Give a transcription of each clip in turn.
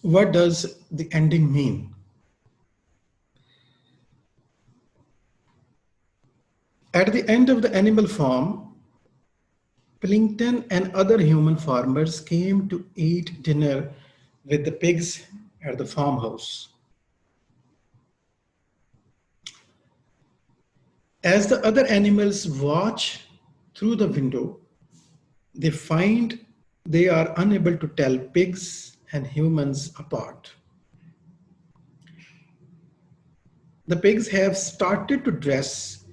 what does the ending mean? At the end of the animal farm, Plinkton and other human farmers came to eat dinner with the pigs at the farmhouse. As the other animals watch through the window, they find they are unable to tell pigs and humans apart. The pigs have started to dress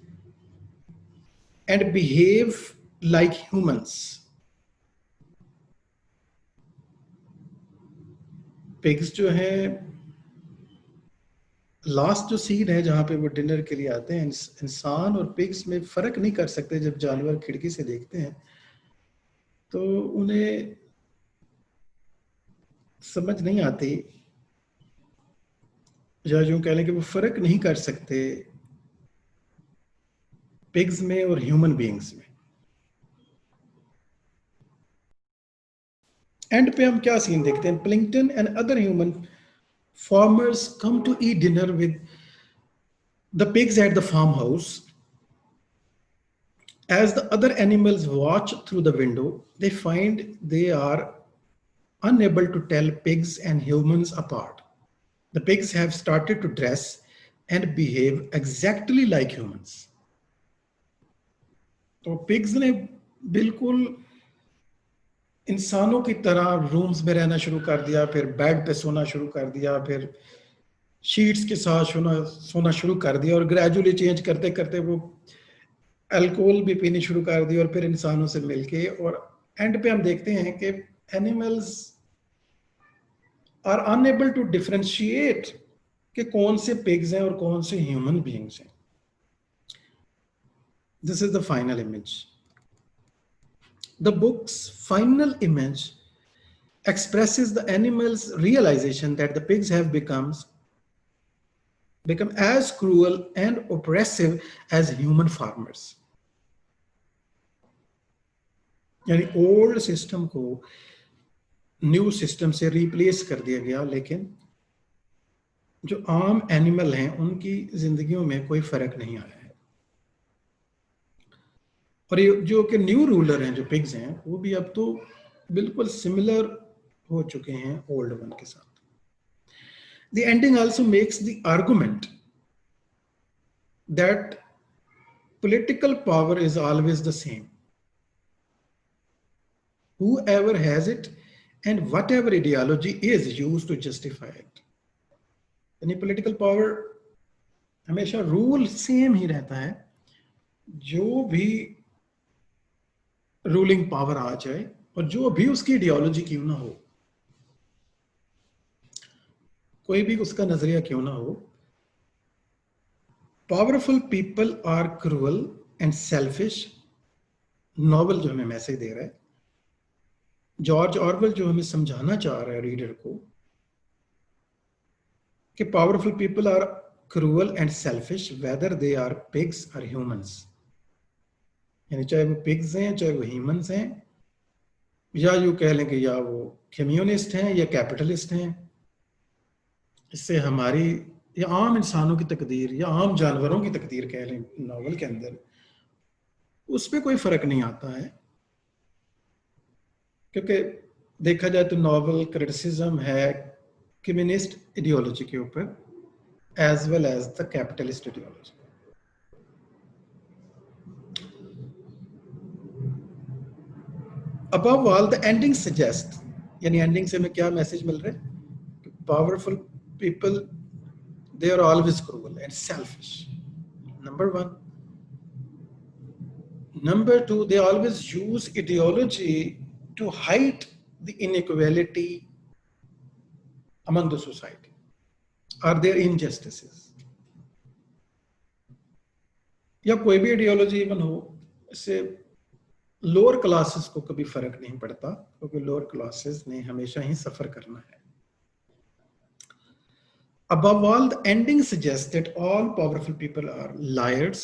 and behave like humans. Pigs जो है last जो scene है जहां पे वो dinner के लिए आते हैं, इंसान और पिग्स में फर्क नहीं कर सकते। जब जानवर खिड़की से देखते हैं तो उन्हें समझ नहीं आती, या यूं कह लें कि वो फर्क नहीं कर सकते पिग्स में और ह्यूमन बीइंग्स में। एंड पे हम क्या सीन देखते हैं? Plinkton and other human farmers come to eat dinner with the pigs at the farmhouse. As the other animals watch through the window, they find they are unable to tell pigs and humans apart. The pigs have started to dress and behave exactly like humans. तो pigs ने बिल्कुल इंसानों की तरह rooms में रहना शुरू कर दिया, फिर बेड पे सोना शुरू कर दिया, फिर शीट्स के साथ सोना शुरू कर दिया, और ग्रेजुअली चेंज करते करते वो अल्कोहल भी पीनी शुरू कर दी, और फिर इंसानों से मिलके, और एंड पे हम देखते हैं कि animals are unable to differentiate कि कौन से पिग्स हैं और कौन से ह्यूमन बीइंग्स हैं। This is the final image. The books final image expresses the animal's realization that the pigs have become as cruel and oppressive as human farmers. यानी old system को न्यू सिस्टम से replace कर दिया गया, लेकिन जो आम एनिमल हैं उनकी जिंदगियों में कोई फर्क नहीं आया है। और ये जो कि न्यू रूलर हैं, जो पिग्स हैं, वो भी अब तो बिल्कुल सिमिलर हो चुके हैं ओल्ड वन के साथ। The ending also makes the argument that political power is always the same. Whoever has it and whatever ideology is used to justify it. यानी पॉलिटिकल पावर हमेशा रूल सेम ही रहता है, जो भी रूलिंग पावर आ जाए और जो भी उसकी आइडियोलॉजी क्यों ना हो, कोई भी उसका नजरिया क्यों ना हो, powerful people are cruel and selfish. Novel जो हमें मैसेज दे रहा है, जॉर्ज ऑरवेल जो हमें समझाना चाह रहा है रीडर को कि powerful people are cruel and selfish whether they are pigs और ह्यूमंस। यानी चाहे वो पिग्स हैं, चाहे वो ह्यूमंस हैं, या यूं कह लें कि या वो कम्युनिस्ट हैं या कैपिटलिस्ट हैं। इससे हमारी या आम इंसानों की तकदीर या आम जानवरों की तकदीर कह लें नॉवल के अंदर, उसमें कोई फर्क नहीं आता है, क्योंकि देखा जाए तो नॉवल क्रिटिसिज्म है कम्युनिस्ट आइडियोलॉजी के ऊपर as well as the capitalist ideology. Above all, the ending suggests, यानी एंडिंग से हमें क्या मैसेज मिल रहा है? Powerful people, they are always cruel and selfish. Number one. Number two, they always use ideology to hide the inequality among the society or their injustices. या कोई भी आइडियोलॉजी इवन हो, इससे लोअर क्लासेस को कभी फर्क नहीं पड़ता, क्योंकि लोअर क्लासेस ने हमेशा ही सफर करना है। Above all, the ending suggests that all powerful people are liars.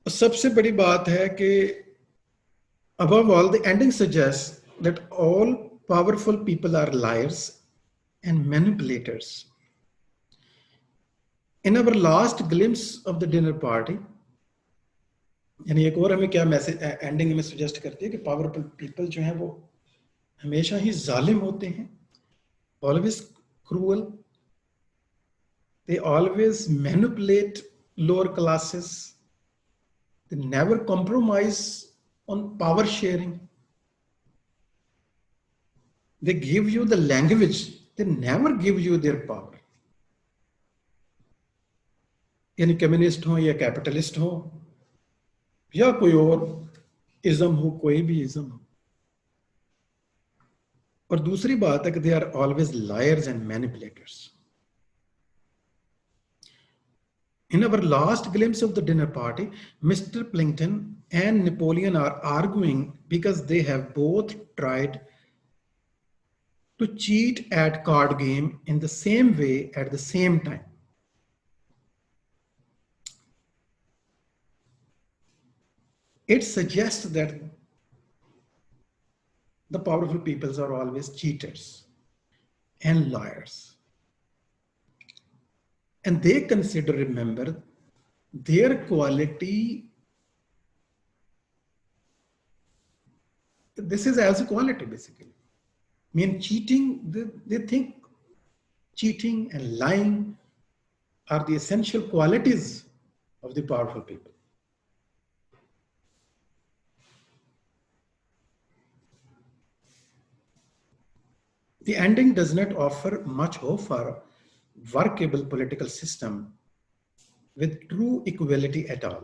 सबसे बड़ी बात है कि Above all, the ending suggests that all powerful people are liars and manipulators. In our last glimpse of the dinner party, यानी एक और हमें क्या मैसेज एंडिंग में सजेस्ट करती है कि पावरफुल पीपल जो हैं वो हमेशा ही जालिम होते हैं, always cruel, they always manipulate lower classes, they never compromise on power sharing, they give you the language, they never give you their power. यानी कम्युनिस्ट हो या कैपिटलिस्ट हो या कोई और इज्म हो, कोई भी इज्म हो. और दूसरी बात है कि they are always liars and manipulators. In our last glimpse of the dinner party, Mr. Plinkton and Napoleon are arguing because they have both tried to cheat at card game in the same way at the same time. It suggests that the powerful peoples are always cheaters and liars. And they consider, remember, their quality. This is as a quality, basically. I mean, cheating, they think cheating and lying are the essential qualities of the powerful people. The ending does not offer much hope for a workable political system with true equality at all.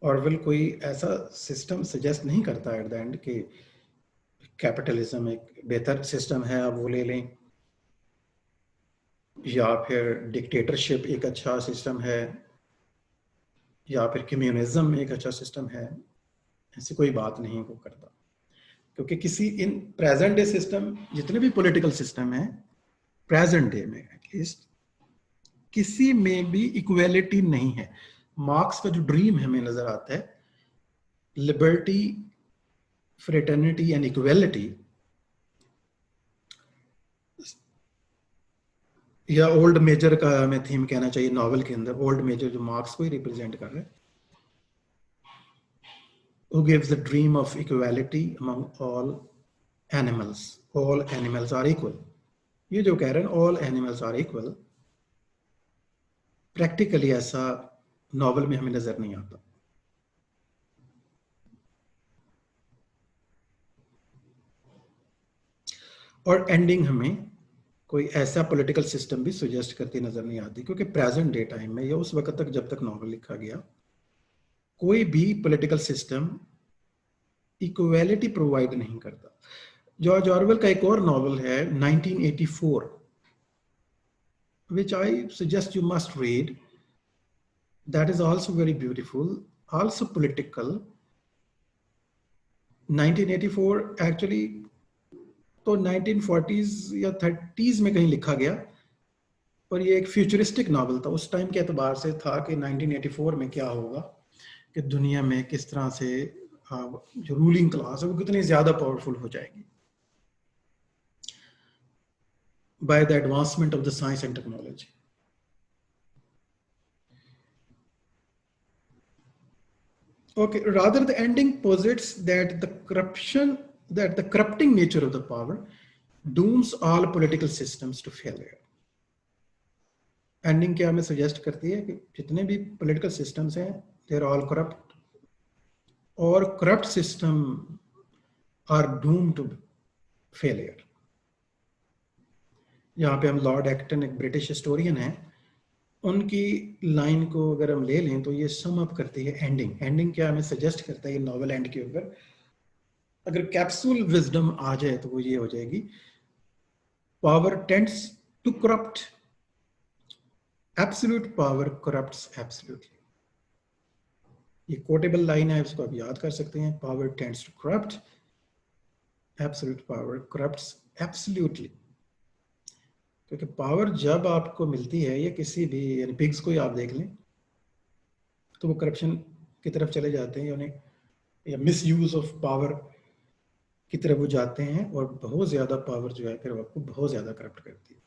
Orwell कोई ऐसा system suggest नहीं करता at the end कि capitalism एक बेहतर system है, आप वो ले लें, या फिर डिक्टेटरशिप एक अच्छा सिस्टम है, या फिर कम्युनिज्म एक अच्छा सिस्टम है. ऐसी कोई बात नहीं वो करता, क्योंकि किसी इन प्रेजेंट डे सिस्टम, जितने भी पॉलिटिकल सिस्टम है प्रेजेंट डे में एटलीस्ट, किसी में भी इक्वेलिटी नहीं है. मार्क्स का जो ड्रीम हमें नजर आता है, लिबर्टी, फ्रेटर्निटी एंड इक्वेलिटी, या ओल्ड मेजर का हमें थीम कहना चाहिए नॉवेल के अंदर, ओल्ड मेजर जो मार्क्स को ही रिप्रेजेंट कर रहे हैं, who gives the dream of equality among all animals. All animals are equal. ये जो कह रहे हैं all animals are equal, practically ऐसा नॉवल में हमें नजर नहीं आता. और एंडिंग हमें कोई ऐसा पॉलिटिकल सिस्टम भी सजेस्ट करती नजर नहीं आती, क्योंकि प्रेजेंट डे टाइम में या उस वक्त तक जब तक नॉवल लिखा गया, कोई भी पॉलिटिकल सिस्टम इक्वालिटी प्रोवाइड नहीं करता. जॉर्ज ऑरवेल का एक और नॉवल है 1984, which I suggest you must read. That is also very beautiful, also political. 1984 actually तो 1940s या 30s में कहीं लिखा गया, और ये एक फ्यूचरिस्टिक नॉवल था. उस टाइम के एतबार से था कि 1984 में क्या होगा, कि दुनिया में किस तरह से जो रूलिंग क्लास है वो कितनी ज्यादा पावरफुल हो जाएगी by the advancement of the science and technology. Okay, rather the ending posits that the corrupting nature of the power dooms all political systems to failure. Ending क्या हमें suggest करती है कि जितने भी political systems हैं, they are all corrupt, और corrupt system are doomed to failure. यहाँ पे हम लॉर्ड एक्टन, एक ब्रिटिश हिस्टोरियन है, उनकी लाइन को अगर हम ले लें तो ये सम अप करती है एंडिंग. एंडिंग क्या हमें सजेस्ट करता है ये नॉवल एंड के ऊपर, अगर कैप्सूल विजडम आ जाए तो वो ये हो जाएगी, power tends to corrupt, absolute power corrupts absolutely. ये कोटेबल लाइन है, इसको आप याद कर सकते हैं. Power tends to corrupt, absolute power corrupts absolutely. क्योंकि पावर जब आपको मिलती है, या किसी भी, यानी पिग्स को ही आप देख लें, तो वो करप्शन की तरफ चले जाते हैं, यानी या मिस यूज ऑफ पावर की तरफ वो जाते हैं, और बहुत ज़्यादा पावर जो है फिर वो आपको बहुत ज़्यादा करप्ट करती है।